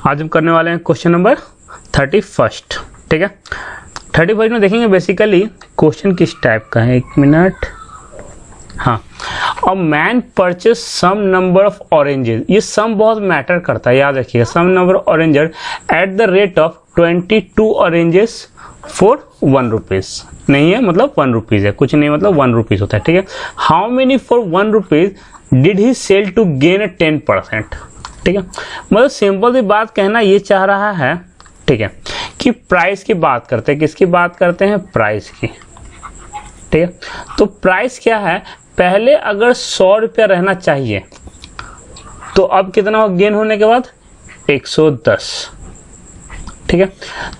आज हम करने वाले हैं क्वेश्चन नंबर 31। ठीक है, 31 में देखेंगे बेसिकली क्वेश्चन किस टाइप का है। 1 मिनट। हाँ, a man purchase some number of oranges. ये सम बहुत मैटर करता है, याद रखिएगा। Some number of oranges at the rate of 22 oranges for 1 rupees. नहीं है मतलब 1 रुपीज है, कुछ नहीं मतलब 1 रुपीज होता है। ठीक है, how many for 1 rupees did he sell to gain 10%। ठीक है, मतलब सिंपल सी बात कहना ये चाह रहा है, ठीक है, कि प्राइस की बात करते हैं। किसकी बात करते हैं? प्राइस की। ठीक है, तो प्राइस क्या है? पहले अगर 100 रुपया रहना चाहिए तो अब कितना हो गेन होने के बाद? 110। ठीक है,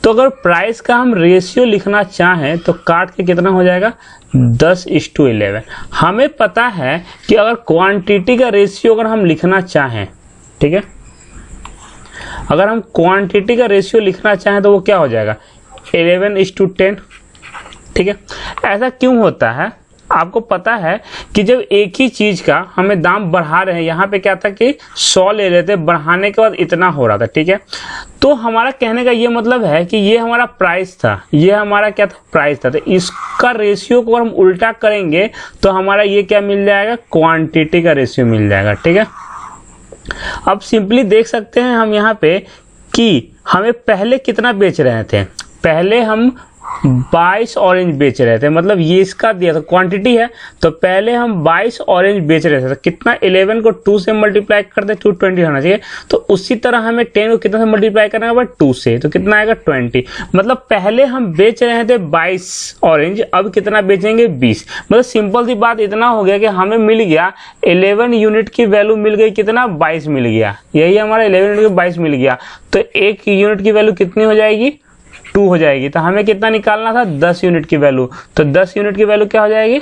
तो अगर प्राइस का हम रेशियो लिखना चाहें तो काट के कितना हो जाएगा? 10:11। हमें पता है कि अगर क्वांटिटी का रेशियो अगर हम लिखना चाहें, ठीक है, अगर हम क्वांटिटी का रेशियो लिखना चाहें तो वो क्या हो जाएगा? 11:10। ठीक है, ऐसा क्यों होता है? आपको पता है कि जब एक ही चीज का हमें दाम बढ़ा रहे हैं, यहाँ पे क्या था कि 100 ले रहे थे, बढ़ाने के बाद इतना हो रहा था। ठीक है, तो हमारा कहने का ये मतलब है कि ये हमारा प्राइस था, ये हमारा क्या था? प्राइस था। तो इसका रेशियो को हम उल्टा करेंगे तो हमारा ये क्या मिल जाएगा? क्वांटिटी का रेशियो मिल जाएगा। ठीक है, अब सिंपली देख सकते हैं हम यहाँ पे कि हमें पहले कितना बेच रहे थे। पहले हम 22 ऑरेंज बेच रहे थे, मतलब ये इसका दिया था, क्वांटिटी है, तो पहले हम 22 ऑरेंज बेच रहे थे। तो कितना? 11 को 2 से मल्टीप्लाई कर दे, 220 होना चाहिए। तो उसी तरह हमें 10 को कितना से मल्टीप्लाई करना है? 2 से, तो कितना आएगा? 20। मतलब पहले हम बेच रहे थे 22 ऑरेंज, अब कितना बेचेंगे? 20। मतलब सिंपल सी बात इतना हो गया कि हमें मिल गया 11 यूनिट की वैल्यू मिल गई, कितना? 22 मिल गया। यही हमारा 11 यूनिट की 22 मिल गया। तो 1 यूनिट की वैल्यू कितनी हो जाएगी? 2 हो जाएगी। तो हमें कितना निकालना था? 10 यूनिट की वैल्यू। तो 10 यूनिट की वैल्यू क्या हो जाएगी?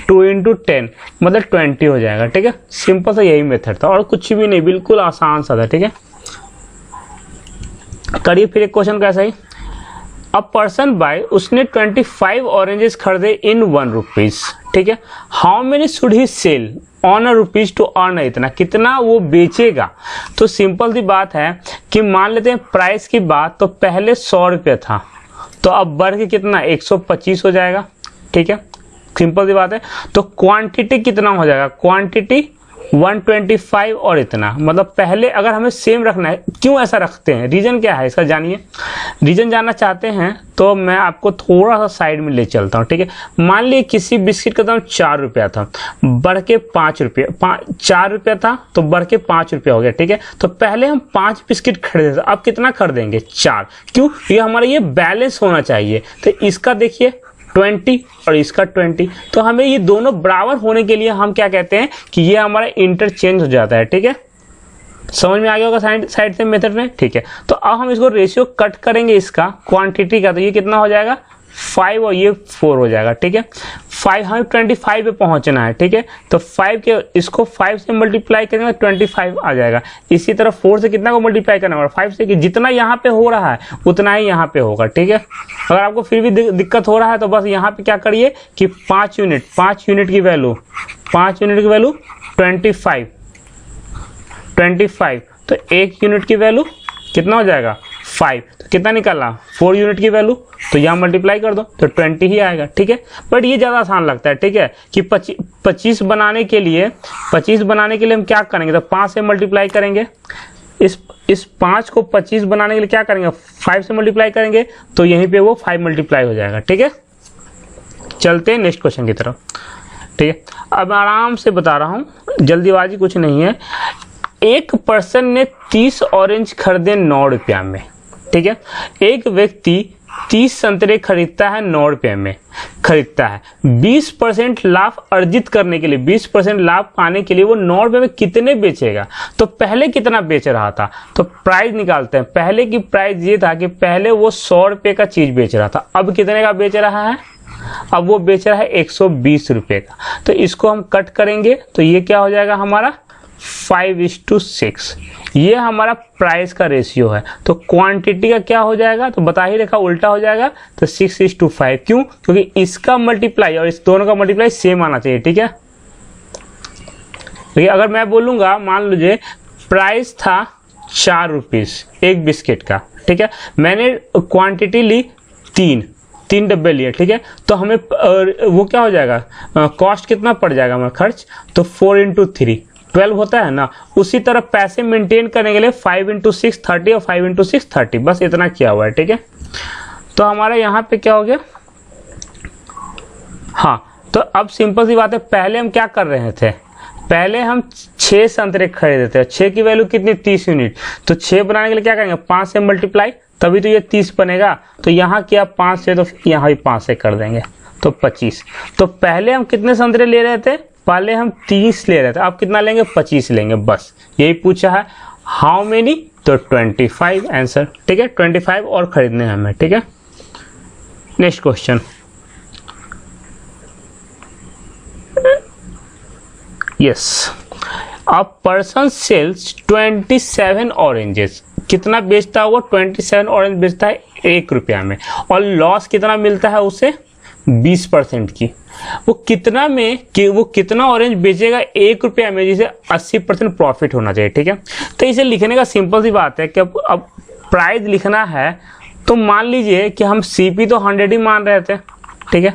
2 × 10 मतलब 20 हो जाएगा। ठीक है, सिंपल सा यही मेथड था और कुछ भी नहीं, बिल्कुल आसान सा था। ठीक है, करिए फिर एक क्वेश्चन कैसा ही। अ पर्सन बाय, उसने 25 ऑरेंजेस खरीदे इन 1 रुपीज। ठीक है, how many should he sell on ₹1 to earn इतना, कितना वो बेचेगा? तो सिंपल सी बात है कि मान लेते हैं प्राइस की बात, तो पहले 100 रुपये था, तो अब बढ़ के कितना? 125 हो जाएगा। ठीक है, सिंपल सी बात है। तो क्वांटिटी कितना हो जाएगा? क्वांटिटी 125 और इतना, मतलब पहले अगर हमें सेम रखना है। क्यों ऐसा रखते हैं? रीजन क्या है इसका, जानिए। रीजन जानना चाहते हैं तो मैं आपको थोड़ा सा साइड में ले चलता हूँ। ठीक है, मान लीजिए किसी बिस्किट का दाम 4 रुपया था, बढ़ के 5 रुपये, 4 रुपया था तो बढ़ के 5 रुपया हो गया। ठीक है, तो पहले हम 5 बिस्किट खरीदे थे, अब कितना खरीदेंगे? 4। क्यों? ये हमारा ये बैलेंस होना चाहिए। तो इसका देखिए 20 और इसका 20, तो हमें ये दोनों बराबर होने के लिए हम क्या कहते हैं कि ये हमारा इंटरचेंज हो जाता है। ठीक है, समझ में आ गया होगा साइड से मेथड में। ठीक है, तो अब हम इसको रेशियो कट करेंगे इसका क्वांटिटी का, तो ये कितना हो जाएगा? 5 और ये 4 हो जाएगा। ठीक है, 5 हमें 25 पे पहुंचना है। ठीक है, तो 5 के इसको 5 से मल्टीप्लाई करेंगे तो 25 आ जाएगा। इसी तरह 4 से कितना को मल्टीप्लाई करना होगा? 5 से, कि जितना यहाँ पे हो रहा है उतना ही यहाँ पे होगा। ठीक है, अगर आपको फिर भी दिक्कत हो रहा है तो बस यहाँ पे क्या करिए कि 5 यूनिट की वैल्यू 25, तो 1 यूनिट की वैल्यू कितना हो जाएगा? 5। तो कितना निकालना? 4 यूनिट की वैल्यू, तो यहाँ मल्टीप्लाई कर दो तो 20 ही आएगा। ठीक है, बट ये ज़्यादा आसान लगता है। ठीक है, कि 25 बनाने के लिए हम क्या करेंगे? तो 5 से मल्टीप्लाई करेंगे। इस 5 को 25 बनाने के लिए क्या करेंगे? 5 से मल्टीप्लाई करेंगे, तो यहीं पे वो 5 मल्टीप्लाई हो जाएगा। ठीक है, चलते हैं नेक्स्ट क्वेश्चन की तरफ। ठीक है, अब आराम से बता रहा हूँ, जल्दीबाजी कुछ नहीं है। एक पर्सन ने 30 ऑरेंज खरीदे 9 रुपया में। ठीक है, एक व्यक्ति 30 संतरे खरीदता है 9 रुपये में खरीदता है। 20% लाभ अर्जित करने के लिए, 20% लाभ पाने के लिए वो 9 रुपये में कितने बेचेगा? तो पहले कितना बेच रहा था? तो प्राइस निकालते हैं। पहले की प्राइस ये था कि पहले वो 100 रुपये का चीज बेच रहा था, अब कितने का बेच रहा है? अब वो बेच रहा है 120 रुपये का। तो इसको हम कट करेंगे तो ये क्या हो जाएगा हमारा? 5:6। ये हमारा प्राइस का रेशियो है। तो क्वांटिटी का क्या हो जाएगा? तो बता ही रखा, उल्टा हो जाएगा। तो 6:5। क्यों? क्योंकि इसका मल्टीप्लाई और इस दोनों का मल्टीप्लाई सेम आना चाहिए। ठीक है, देखिए अगर मैं बोलूंगा, मान लीजिए प्राइस था 4 रुपीज़ एक बिस्किट का, ठीक है। मैंने क्वांटिटी ली 3 डब्बे लिए, ठीक है। तो हमें वो क्या हो जाएगा, कॉस्ट कितना पड़ जाएगा हमारा खर्च, तो 4 × 3 12 होता है ना। उसी तरह पैसे मेंटेन करने के लिए 5 × 6 30 और 5 × 6 30, बस इतना किया हुआ है, ठीक है। तो हमारा यहाँ पे क्या हो गया, हाँ। तो अब सिंपल सी बात है, पहले हम क्या कर रहे थे, पहले हम 6 संतरे खरीदे थे, 6 की वैल्यू कितनी 30 यूनिट, तो 6 बनाने के लिए क्या करेंगे 5 से मल्टीप्लाई, तभी तो ये 30 बनेगा। तो यहाँ किया 5 से, तो यहाँ भी 5 से कर देंगे, तो 25। तो पहले हम कितने संतरे ले रहे थे, पहले हम 30 ले रहे थे, अब कितना लेंगे 25 लेंगे, बस यही पूछा है। हाउ मेनी, तो 25 आंसर, ठीक है। 25 और खरीदने हैं हमें, ठीक है। Next question, yes, a person sells 27 oranges, कितना बेचता है वो, 27 ऑरेंज बेचता है 1 रुपया में, और लॉस कितना मिलता है उसे 20% की। वो कितना में कि वो कितना ऑरेंज बेचेगा 1 रुपया में, जिसे 80% प्रॉफिट होना चाहिए, ठीक है। तो इसे लिखने का सिंपल सी बात है कि अब प्राइस लिखना है, तो मान लीजिए कि हम सीपी तो 100 ही मान रहे थे, ठीक है,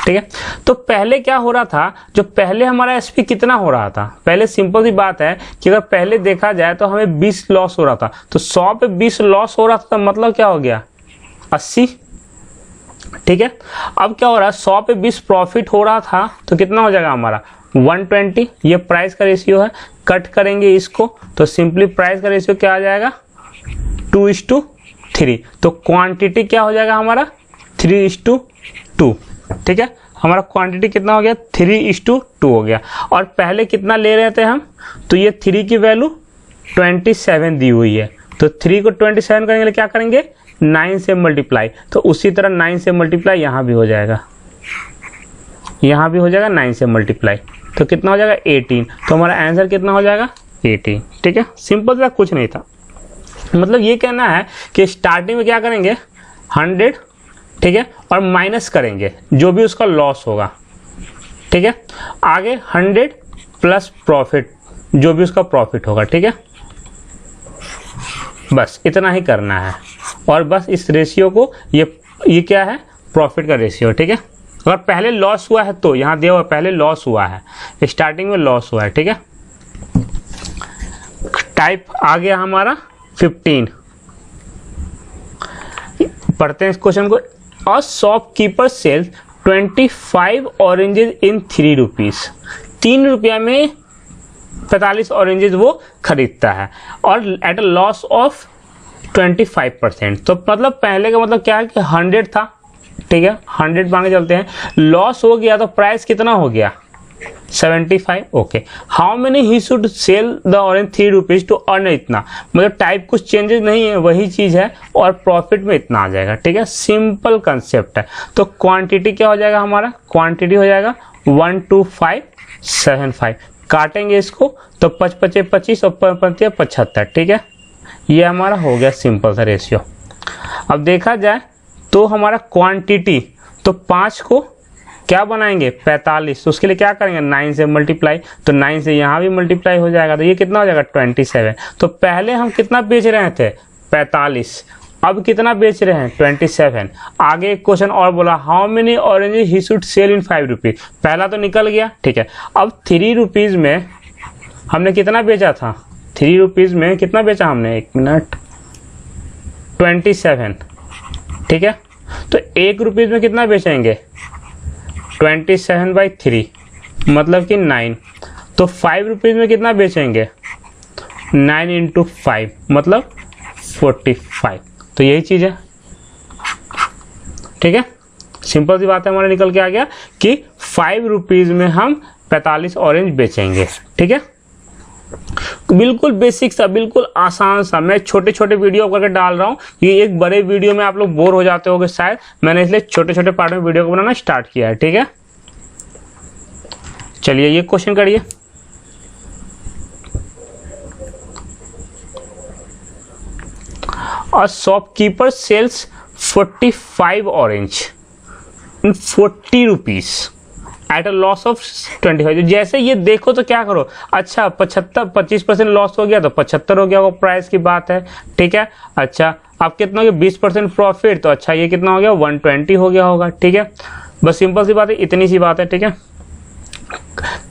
ठीक है। तो पहले क्या हो रहा था, जो पहले हमारा एसपी कितना हो रहा था, पहले सिंपल सी बात है कि अगर पहले देखा जाए तो हमें 20 लॉस हो रहा था, तो 100 पे 20 लॉस हो रहा था, मतलब क्या हो गया 80, ठीक है। अब क्या हो रहा है, 100 पे 20 प्रॉफिट हो रहा था, तो कितना हो जाएगा हमारा 120। ये प्राइस का रेशियो है, कट करेंगे इसको तो सिंपली प्राइस का रेशियो क्या आ जाएगा 2:3। तो क्वांटिटी क्या हो जाएगा हमारा 3:2, ठीक है। हमारा क्वांटिटी कितना हो गया 3:2 हो गया। और पहले कितना ले रहे थे हम, तो ये 3 की वैल्यू 27 दी हुई है, तो 3 को 27 करने के लिए क्या करेंगे 9 से मल्टीप्लाई, तो उसी तरह 9 से मल्टीप्लाई यहाँ भी हो जाएगा, यहाँ भी हो जाएगा 9 से मल्टीप्लाई, तो कितना हो जाएगा 18। तो हमारा आंसर कितना हो जाएगा 18, ठीक है। सिंपल सा कुछ नहीं था, मतलब ये कहना है कि स्टार्टिंग में क्या करेंगे 100, ठीक है, और माइनस करेंगे जो भी उसका लॉस होगा, ठीक है। आगे 100 प्लस प्रॉफिट, जो भी उसका प्रॉफिट होगा, ठीक है। बस इतना ही करना है, और बस इस रेशियो को ये क्या है प्रॉफिट का रेशियो, ठीक है। अगर पहले लॉस हुआ है तो यहाँ दिया हुआ पहले लॉस हुआ है, स्टार्टिंग में लॉस हुआ है, ठीक है। टाइप आ गया हमारा 15, पढ़ते हैं इस क्वेश्चन को। A shopkeeper sells 25 oranges in 3 rupees, 3 रुपया में 45 ऑरेंजेस वो खरीदता है, और एट अ लॉस ऑफ 25%। तो मतलब पहले का मतलब क्या है कि 100 था, ठीक है, 100 मांगे चलते हैं, लॉस हो गया तो प्राइस कितना हो गया 75, okay. How many he should sell the orange 3 rupees to earn, इतना, मतलब टाइप कुछ चेंजेस नहीं है, वही चीज है, और प्रॉफिट में इतना आ जाएगा, ठीक है। सिंपल कंसेप्ट है। तो क्वांटिटी क्या हो जाएगा हमारा, क्वांटिटी हो जाएगा 12575, काटेंगे इसको तो 5 × 25 और 5 × 75, ठीक है। ये हमारा हो गया सिंपल सा रेशियो। अब देखा जाए तो हमारा क्वांटिटी, तो 5 को क्या बनाएंगे 45, तो उसके लिए क्या करेंगे 9 से मल्टीप्लाई, तो 9 से यहाँ भी मल्टीप्लाई हो जाएगा, तो ये कितना हो जाएगा 27। तो पहले हम कितना बेच रहे थे 45, अब कितना बेच रहे हैं 27। आगे एक क्वेश्चन और बोला, how many oranges he should cell in 5 rupees, पहला तो निकल गया, ठीक है। अब 3 रुपीज में हमने कितना बेचा था, 3 रुपीज में कितना बेचा हमने, 1 मिनट, 27, ठीक है। तो 1 रुपीज में कितना बेचेंगे 27/3, मतलब कि 9। तो 5 रुपीज में कितना बेचेंगे 9 × 5, मतलब 45। तो यही चीज है, ठीक है। सिंपल सी बात है, हमारा निकल के आ गया कि 5 रुपीज में हम 45 ऑरेंज बेचेंगे, ठीक है। बिल्कुल बेसिक सा, बिल्कुल आसान सा, मैं छोटे छोटे वीडियो करके डाल रहा हूँ, ये एक बड़े वीडियो में आप लोग बोर हो जाते होंगे शायद, मैंने इसलिए छोटे छोटे पार्ट में वीडियो को बनाना स्टार्ट किया है, ठीक है। चलिए ये क्वेश्चन करिए। A shopkeeper sells 45 orange in 40 rupees at a loss of 25। जैसे ये देखो तो क्या करो, अच्छा 25% लॉस हो गया तो 75 हो गया, वो प्राइस की बात है, ठीक है। अच्छा अब कितना हो गया 20% प्रॉफिट, तो अच्छा ये कितना हो गया 120 हो गया होगा, ठीक है। बस सिंपल सी बात है, इतनी सी बात है, ठीक है।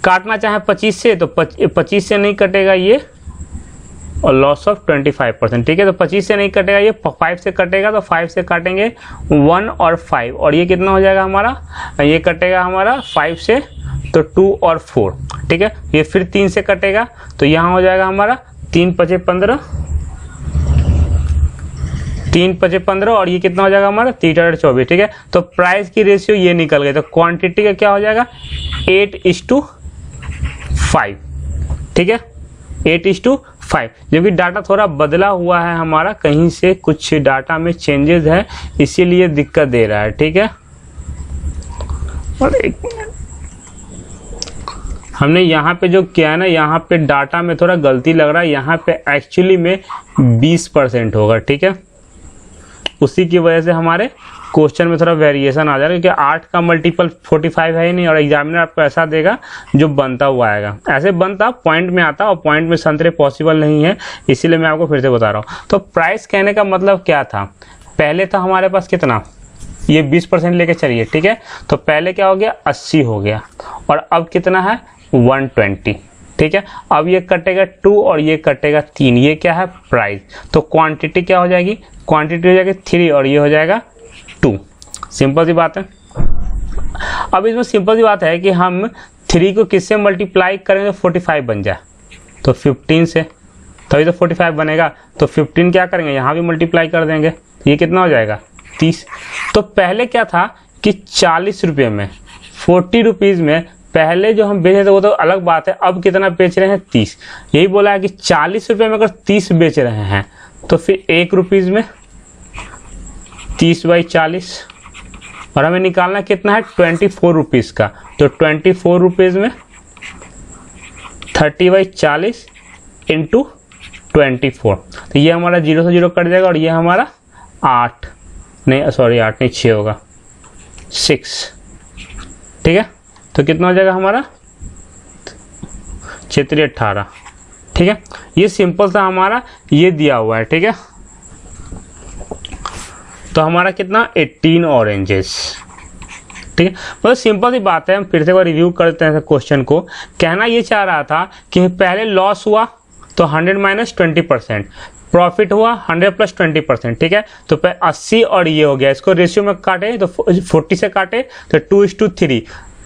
काटना चाहे 25 से तो 25 से नहीं कटेगा ये, और लॉस ऑफ 25%, ठीक है। तो 25 से नहीं कटेगा ये, 5 से कटेगा, तो 5 से काटेंगे 1 और 5, और ये कितना हो जाएगा हमारा, ये कटेगा हमारा 5 से तो 2 और 4, ठीक है। ये फिर 3 से कटेगा, तो यहाँ हो जाएगा हमारा 3 5 15, 3 5 15, और ये कितना हो जाएगा हमारा 3 8 24, ठीक है। तो प्राइस की रेशियो ये निकल गई, तो क्वांटिटी का क्या हो जाएगा 8:5, ठीक है, 8:5। क्योंकि डाटा थोड़ा बदला हुआ है हमारा, कहीं से कुछ डाटा में चेंजेस है, इसीलिए दिक्कत दे रहा है, ठीक है। और एक मिनट, हमने यहाँ पे जो किया है ना, यहाँ पे डाटा में थोड़ा गलती लग रहा है, यहाँ पे एक्चुअली में 20% होगा, ठीक है। उसी की वजह से हमारे क्वेश्चन में थोड़ा वेरिएशन आ जाएगा, क्योंकि 8 का मल्टीपल 45 है ही नहीं, और एग्जामिनर आपको ऐसा देगा जो बनता हुआ आएगा, ऐसे बनता पॉइंट में आता, और पॉइंट में संतरे पॉसिबल नहीं है, इसीलिए मैं आपको फिर से बता रहा हूँ। तो प्राइस कहने का मतलब क्या था, पहले था हमारे पास कितना, ये 20% लेके चलिए, ठीक है। तो पहले क्या हो गया 80 हो गया, और अब कितना है 120, ठीक है। अब ये कटेगा 2 और ये कटेगा 3, ये क्या है प्राइस। तो क्वांटिटी क्या हो जाएगी, क्वांटिटी हो जाएगी 3 और ये हो जाएगा 2, सिंपल सी बात है। अब इसमें सिंपल सी बात है कि हम 3 को किससे मल्टीप्लाई करेंगे तो 45 बन जाए, तो 15 से, तभी तो 45 बनेगा। तो 15 क्या करेंगे, यहाँ भी मल्टीप्लाई कर देंगे, ये कितना हो जाएगा 30। तो पहले क्या था कि 40 रुपये में, 40 रुपीज़ में पहले जो हम बेचे थे वो तो अलग बात है, अब कितना बेच रहे हैं 30। यही बोला है कि 40 रुपये में अगर 30 बेच रहे हैं तो फिर 1 रुपीज़ में 30/40, और हमें निकालना कितना है 24 रुपीज़ का, तो 24 रुपीज़ में 30/40 इंटू 24, तो ये हमारा 0 से 0 कट जाएगा, और ये हमारा 8 नहीं 6 होगा 6, ठीक है। तो कितना हो जाएगा हमारा 18, ठीक है। ये सिंपल सा हमारा ये दिया हुआ है, ठीक है। तो हमारा कितना 18 ऑरेंजेस, ठीक है। बहुत सिंपल सी बात है, हम फिर से एक बार रिव्यू करते हैं क्वेश्चन को। कहना ये चाह रहा था कि पहले लॉस हुआ तो 100 - 20%, प्रॉफिट हुआ 100 + 20%, ठीक है। तो 80 और ये हो गया, इसको रेशियो में काटे तो 40 से काटे तो 2:3,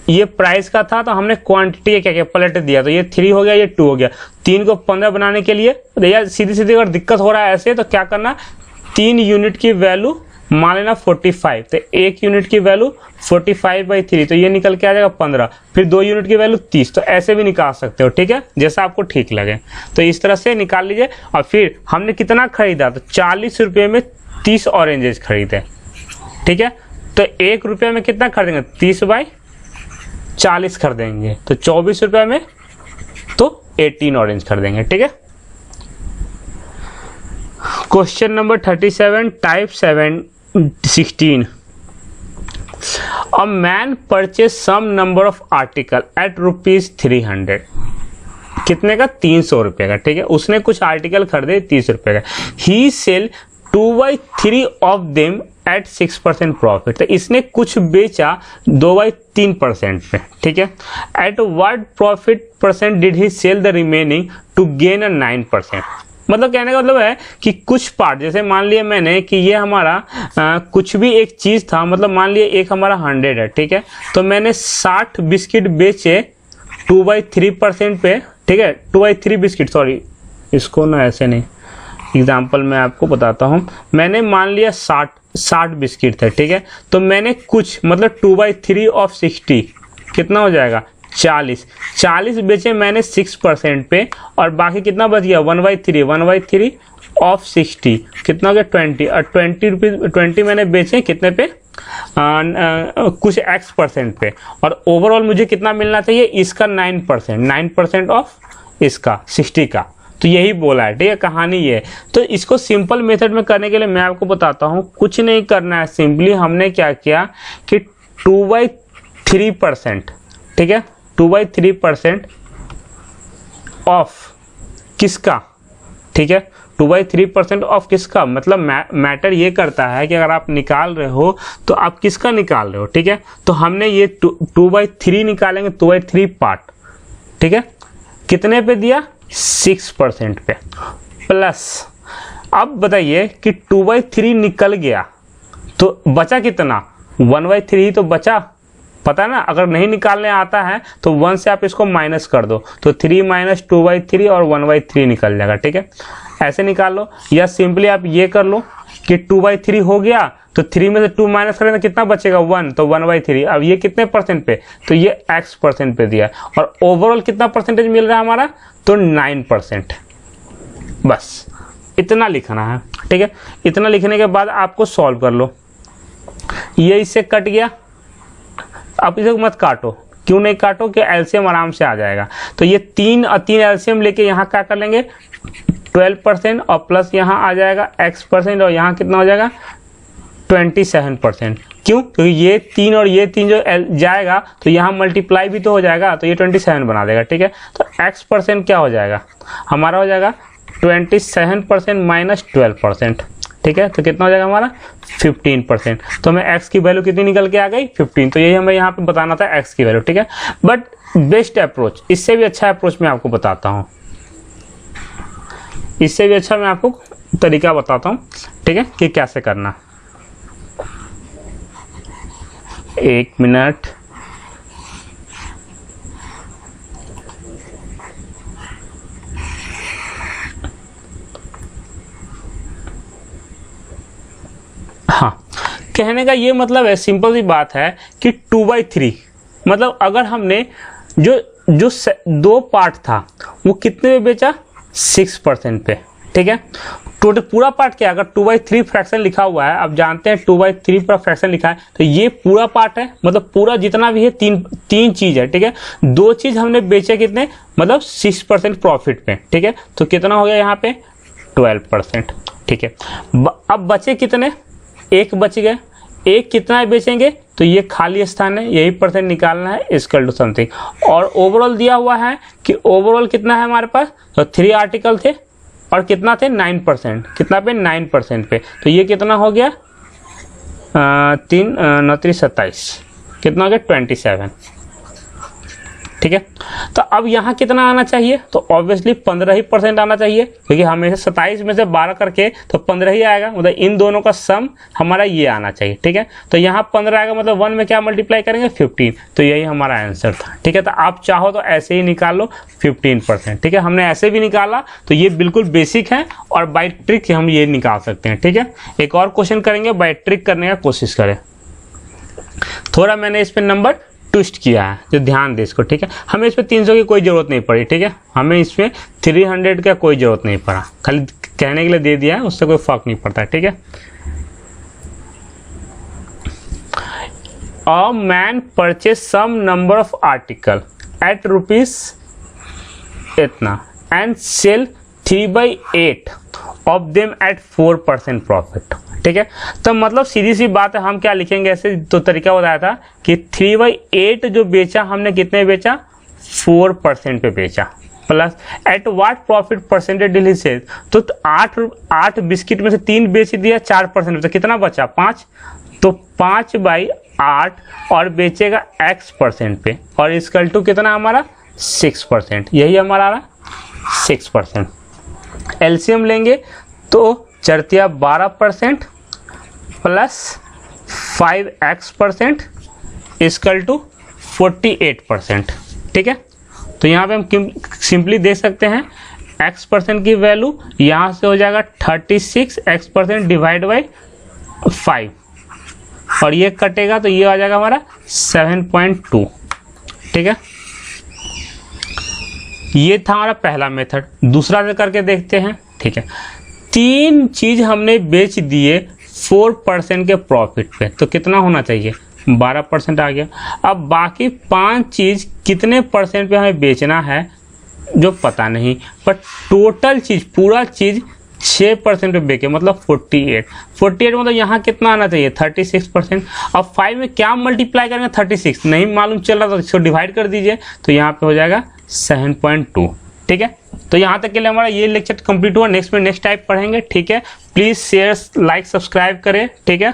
ये प्राइस का था, तो हमने क्वांटिटी क्या क्या पलट दिया, तो ये 3 हो गया, ये 2 हो गया। 3 को 15 बनाने के लिए भैया सीधी सीधी अगर दिक्कत हो रहा है ऐसे, तो क्या करना, 3 यूनिट की वैल्यू मान लेना 45, तो 1 यूनिट की वैल्यू 45/3, तो ये निकल के आ जाएगा 15, फिर 2 यूनिट की वैल्यू 30, तो ऐसे भी निकाल सकते हो, ठीक है, जैसा आपको ठीक लगे। तो इस तरह से निकाल लीजिए। और फिर हमने कितना खरीदा, तो 40 रुपये में 30 ऑरेंजेस खरीदे, ठीक है। तो 1 रुपये में कितना खरीदेंगे 30/40 खरीदेंगे, तो 24 रुपये में तो 18 ऑरेंज खरीदेंगे, ठीक है। Question number 37 type 16, a man purchase some number of article at ₹300, कितने का 300 रुपये का, ठीक है। उसने कुछ आर्टिकल खरीदे 30 रुपये का, he sell 2/3 of them at 6% profit, तो इसने कुछ बेचा 2/3% पे, ठीक है। At what profit percent did he sell the remaining to gain a 9%। मतलब कहने का मतलब है कि कुछ पार्ट, जैसे मान लिया मैंने कि ये हमारा कुछ भी एक चीज़ था, मतलब मान लिया एक हमारा 100 है, ठीक है। तो मैंने 60 बिस्किट बेचे 2/3% पे, ठीक है। 2/3 बिस्किट, सॉरी इसको ना ऐसे नहीं, एग्जाम्पल मैं आपको बताता हूँ। मैंने मान लिया 60 बिस्किट थे, ठीक है। तो मैंने कुछ मतलब 2/3 ऑफ 60 कितना हो जाएगा 40 बेचे मैंने 6% पे, और बाकी कितना बच गया 1/3 ऑफ 60 कितना हो गया 20, और 20 मैंने बेचे कितने पे कुछ x% पे, और ओवरऑल मुझे कितना मिलना चाहिए इसका 9% ऑफ इसका 60 का। तो यही बोला है, ठीक है, कहानी ये। तो इसको सिंपल मेथड में करने के लिए मैं आपको बताता हूँ, कुछ नहीं करना है, सिंपली हमने क्या किया कि 2/3% ठीक है, 2/3% ऑफ किसका, ठीक है, 2/3% ऑफ किसका, मतलब मैटर ये करता है कि अगर आप निकाल रहे हो तो आप किसका निकाल रहे हो, ठीक है। तो हमने ये 2/3 निकालेंगे, 2/3 पार्ट, ठीक है, कितने पे दिया, 6% पे, प्लस अब बताइए कि 2/3 निकल गया तो बचा कितना, 1/3 ही तो बचा, पता है ना। अगर नहीं निकालने आता है तो 1 से आप इसको माइनस कर दो, तो 3 माइनस 2/3 और 1/3 निकल जाएगा, ठीक है। ऐसे निकाल लो, या सिंपली आप ये कर लो कि 2/3 हो गया तो 3 में से 2 माइनस करें तो कितना बचेगा, 1, तो 1/3। अब ये कितने परसेंट पे, तो ये x% पे दिया, और ओवरऑल कितना परसेंटेज मिल रहा है हमारा, तो 9%। बस इतना लिखना है, ठीक है। इतना लिखने के बाद आपको सॉल्व कर लो, ये इससे कट गया, आप इसे मत काटो, क्यों नहीं काटो कि एलसीएम आराम से आ जाएगा। तो ये तीन एलसीएम लेके यहाँ क्या कर लेंगे, 12% और प्लस यहाँ आ जाएगा x% और यहाँ कितना हो जाएगा 27%। क्यों, क्योंकि ये 3 और ये 3 जो जाएगा तो यहाँ मल्टीप्लाई भी तो हो जाएगा, तो ये 27 बना देगा, ठीक है। तो x% क्या हो जाएगा हमारा, हो जाएगा 27% माइनस 12%, ठीक है। तो कितना हो जाएगा हमारा 15%। तो हमें x की वैल्यू कितनी निकल के आ गई, 15। तो यही हमें यहाँ पे बताना था x की वैल्यू, ठीक है। बट बेस्ट अप्रोच, इससे भी अच्छा अप्रोच मैं आपको बताता हूँ, इससे भी अच्छा मैं आपको तरीका बताता हूँ, ठीक है, कि कैसे करना। 1 मिनट, हाँ, कहने का ये मतलब है, सिंपल सी बात है कि 2/3 मतलब अगर हमने जो 2 पार्ट था वो कितने में बेचा, 6% पे, ठीक है। टोटल पूरा पार्ट क्या, अगर 2/3 फ्रैक्शन लिखा हुआ है, आप जानते हैं 2/3 पर फ्रैक्शन लिखा है, तो ये पूरा पार्ट है, मतलब पूरा जितना भी है तीन चीज है, ठीक है। 2 चीज हमने बेचे कितने, मतलब 6% प्रॉफिट पे, ठीक है। तो कितना हो गया यहाँ पे 12%, ठीक है। अब बचे कितने, 1 बच गए, 1 कितना बेचेंगे, तो ये खाली स्थान है, यही परसेंट निकालना है, इक्वल टू समथिंग। और ओवरऑल दिया हुआ है कि ओवरऑल कितना है हमारे पास, तो 3 आर्टिकल थे और कितना थे 9%, कितना पे 9% पे, तो ये कितना हो गया 3 9 3 27, कितना हो गया 27, ठीक है। तो अब यहाँ कितना आना चाहिए, तो ऑब्वियसली 15% आना चाहिए, क्योंकि हमेशा 27 में से 12 करके तो 15 ही आएगा, मतलब इन दोनों का सम हमारा ये आना चाहिए, ठीक है। तो यहाँ 15 आएगा, मतलब 1 में क्या मल्टीप्लाई करेंगे 15, तो यही हमारा आंसर था, ठीक है। तो आप चाहो तो ऐसे ही निकाल लो 15%, ठीक है। हमने ऐसे भी निकाला, तो ये बिल्कुल बेसिक है, और बाय ट्रिक हम ये निकाल सकते हैं, ठीक है। एक और क्वेश्चन करेंगे, बाय ट्रिक करने का कोशिश करें। थोड़ा मैंने इस पर नंबर ट्विस्ट किया है, जो ध्यान दे इसको, ठीक है। हमें इसमें 300 की कोई ज़रूरत नहीं पड़ी, ठीक है। हमें इसमें 300 का कोई ज़रूरत नहीं पड़ा, खाली कहने के लिए दे दिया है, उससे कोई फर्क नहीं पड़ता है, ठीक है। A man purchase some number of article at rupees इतना and sell 3/8 of them at 4% profit, ठीक है। तो मतलब सीधी सी बात है, हम क्या लिखेंगे, ऐसे तो तरीका बताया था कि 3/8 जो बेचा हमने कितने बेचा, 4% पे बेचा, plus at what profit percentage did he sell, तो 8 बिस्किट में से 3 बेच दिया 4%, तो कितना बचा 5, तो 5/8 और बेचेगा x% पे, और इक्वल टू कितना हमारा 6%, यही हमारा आ रहा 6%। एलसीएम लेंगे तो चरतिया 12% प्लस 5x% इक्वल टू 48%, ठीक है। तो यहाँ पे हम सिंपली देख सकते हैं x% की वैल्यू यहाँ से हो जाएगा 36 x% डिवाइड बाई 5, और ये कटेगा तो ये आ जाएगा हमारा 7.2, ठीक है। ये था हमारा पहला मेथड। दूसरा से करके देखते हैं, ठीक है। 3 चीज हमने बेच दिए 4% के प्रॉफिट पे, तो कितना होना चाहिए 12% आ गया। अब बाकी 5 चीज कितने परसेंट पे हमें बेचना है जो पता नहीं, पर टोटल चीज पूरा चीज 6% पे बेचे मतलब 48 मतलब यहाँ कितना आना चाहिए 36%। अब 5 में क्या मल्टीप्लाई करेंगे 36 नहीं मालूम चल रहा तो इसको डिवाइड कर दीजिए तो यहाँ पे हो जाएगा 7.2। ठीक है, तो यहाँ तक के लिए हमारा ये लेक्चर कंप्लीट हुआ। नेक्स्ट टाइप पढ़ेंगे। ठीक है, प्लीज़ शेयर लाइक सब्सक्राइब करें। ठीक है।